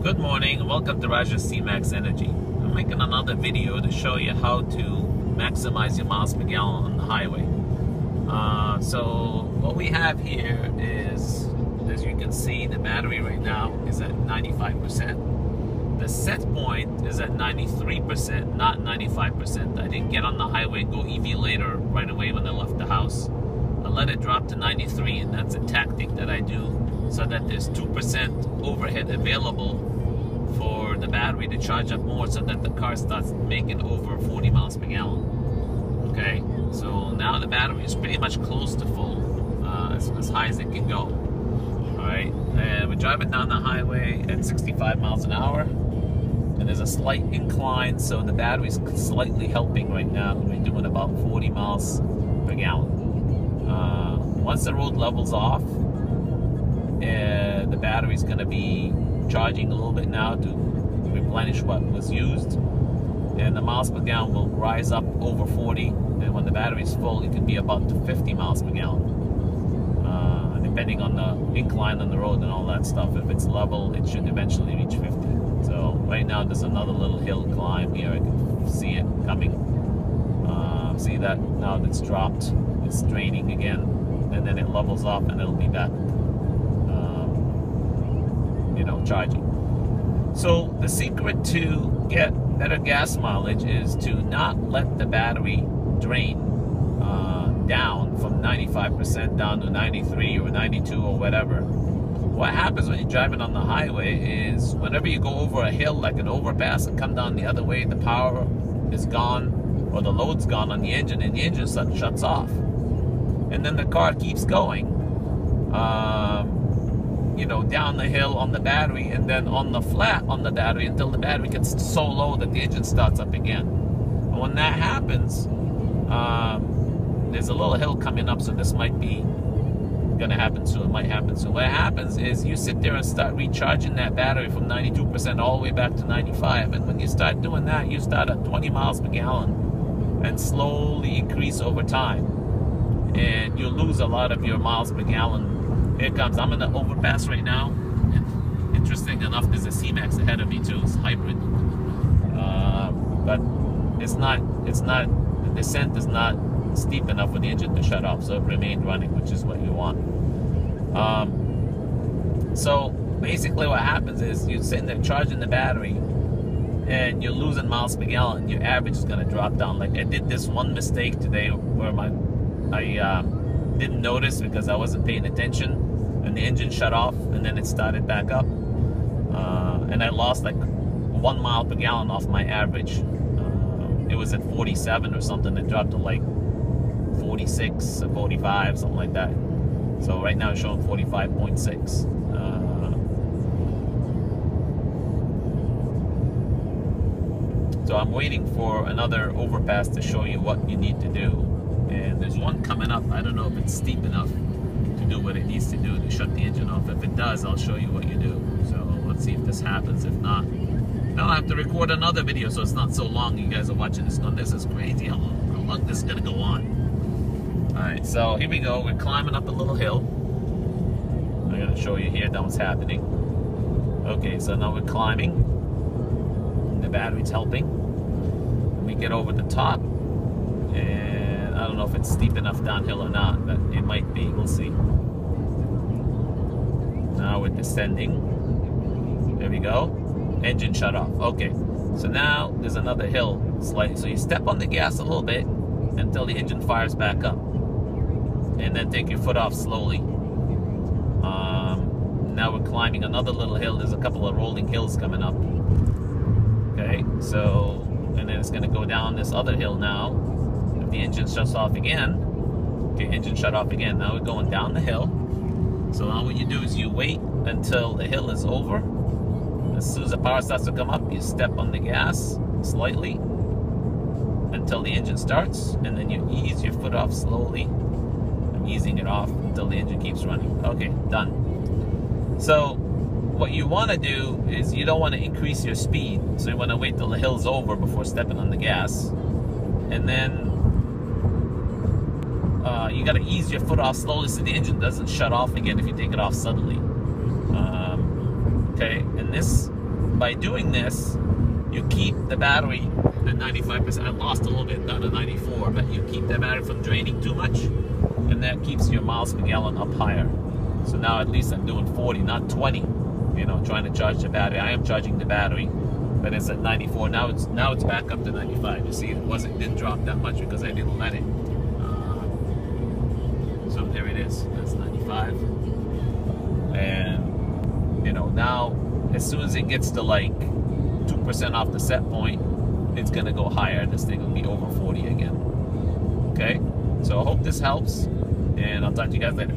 Good morning, welcome to Raja's Cmax Energy. I'm making another video to show you how to maximize your miles per gallon on the highway. So what we have here is, as you can see, the battery right now is at 95%. The set point is at 93%, not 95%. I didn't get on the highway and go EV later right away when I left the house. I let it drop to 93, and that's a tactic that I do so that there's 2% overhead available for the battery to charge up more so that the car starts making over 40 miles per gallon. Okay, so now the battery is pretty much close to full, as high as it can go. Alright, and we're driving down the highway at 65 miles an hour, and there's a slight incline, so the battery's slightly helping right now. We're doing about 40 miles per gallon. Once the road levels off, the battery's going to be charging a little bit now to replenish what was used, and the miles per gallon will rise up over 40, and when the battery is full it can be about to 50 miles per gallon, depending on the incline on the road and all that stuff. If it's level, it should eventually reach 50. So right now there's another little hill climb here. I can see it coming. See that now that's dropped, it's draining again, and then it levels off and it'll be back charging. So the secret to get better gas mileage is to not let the battery drain down from 95% down to 93 or 92 or whatever. What happens when you're driving on the highway is whenever you go over a hill like an overpass and come down the other way, the power is gone or the load's gone on the engine, and the engine shuts off, and then the car keeps going down the hill on the battery, and then on the flat on the battery until the battery gets so low that the engine starts up again. And when that happens, there's a little hill coming up, so this might be gonna happen soon. It might happen soon. What happens is you sit there and start recharging that battery from 92% all the way back to 95, and when you start doing that, you start at 20 miles per gallon and slowly increase over time, and you lose a lot of your miles per gallon. Here comes, I'm in the overpass right now, and interesting enough, there's a Cmax ahead of me too. It's hybrid, but the descent is not steep enough for the engine to shut off, so it remained running, which is what you want. So basically what happens is you're sitting there charging the battery and you're losing miles per gallon. Your average is going to drop down. Like I did this one mistake today where I didn't notice because I wasn't paying attention, and the engine shut off and then it started back up, and I lost like 1 mile per gallon off my average. It was at 47 or something. It dropped to like 46 or 45, something like that. So right now it's showing 45.6. So I'm waiting for another overpass to show you what you need to do, and there's one coming up. I don't know if it's steep enough to do what it needs to do to shut the engine off. If it does, I'll show you what you do. So let's see if this happens. If not, I'll have to record another video so it's not so long. You guys are watching this going, this is crazy. How long this is gonna go on? Alright, so here we go. We're climbing up a little hill. I'm gonna show you here. That's what's happening. Okay, so now we're climbing. The battery's helping. We get over the top, and I don't know if it's steep enough downhill or not, but it might be. We'll see. Now we're descending. There we go. Engine shut off. Okay, so now there's another hill slightly. So you step on the gas a little bit until the engine fires back up, and then take your foot off slowly. Now we're climbing another little hill. There's a couple of rolling hills coming up. Okay, so, and then it's going to go down this other hill now. If the engine shuts off again, the engine shut off again. Now we're going down the hill. So now what you do is you wait until the hill is over. As soon as the power starts to come up, you step on the gas slightly until the engine starts, and then you ease your foot off slowly. I'm easing it off until the engine keeps running. Okay, done. So what you want to do is you don't want to increase your speed, so you want to wait till the hill's over before stepping on the gas, and then you got to ease your foot off slowly so the engine doesn't shut off again if you take it off suddenly. Okay, and this by doing this, you keep the battery at 95%. I lost a little bit down to 94, but you keep the battery from draining too much, and that keeps your miles per gallon up higher. So now at least I'm doing 40, not 20. You know, trying to charge the battery. I am charging the battery, but it's at 94. Now it's back up to 95. You see, didn't drop that much because I didn't let it. So there it is. That's 95. And you know, now as soon as it gets to like 2% off the set point, it's gonna go higher. This thing will be over 40 again. Okay, so I hope this helps, and I'll talk to you guys later.